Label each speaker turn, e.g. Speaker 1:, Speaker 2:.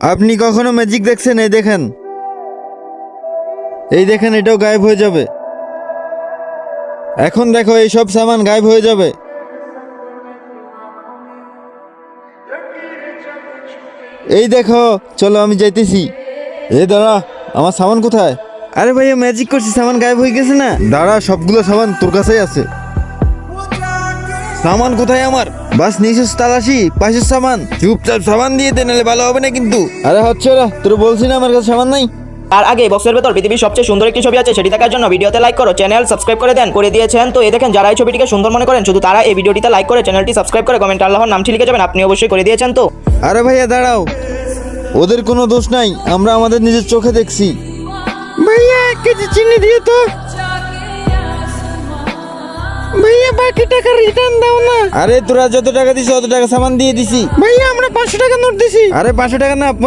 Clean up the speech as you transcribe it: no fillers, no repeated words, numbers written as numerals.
Speaker 1: আপনি কখনো ম্যাজিক দেখছেন? এই দেখেন, এই দেখেন, এটাও গায়েব হয়ে যাবে। এখন দেখো, এই সব সামান গায়েব হয়ে যাবে। এই দেখো, চলো আমি যাইতেছি। এ দাঁড়া, আমার সামান কোথায়? আরে ভাইয়া, ম্যাজিক করছি, সামান গায়েব হয়ে গেছে না। দাঁড়া, সবগুলো সামান তোর কাছেই আছে। সামান কোথায় আমার? বাস নিয়েছিস তালাশি, পাশের সামান। চুপচাপ সামান দিয়ে দে, নাহলে ভালো হবে না কিন্তু। আরে হচ্ছে না, তোর বলছি না আমার কাছে সামান নাই।
Speaker 2: তার আগে বক্সের ভেতর পৃথিবীর সবচেয়ে সুন্দর একটি ছবি আছে, সেটি দেখার জন্য ভিডিওতে লাইক করো, চ্যানেল সাবস্ক্রাইব করে দেন। করে দিয়েছেন তো এই দেখেন, যারা এই ছবিটিকে সুন্দর মনে করেন শুধু তারা এই ভিডিওটিতে লাইক করে চ্যানেলটি সাবস্ক্রাইব করে কমেন্টে আল্লাহর নামটি লিখে যাবেন। আপনি অবশ্যই করে দিয়েছেন তো।
Speaker 1: আরে ভাইয়া দাঁড়াও, ওদের কোনো দোষ নাই, আমরা আমাদের নিজের চোখে দেখছি। ভাইয়া 1 কেজি চিনি দিয়ে তো। ভাইয়া বাকি টাকা রিটার্ন দাও না। আরে তোরা যত টাকা দিছিস অত টাকা সামান দিয়ে দিছি। ভাইয়া আমরা 500 টাকা নোট দিছি। আরে 500 টাকা না,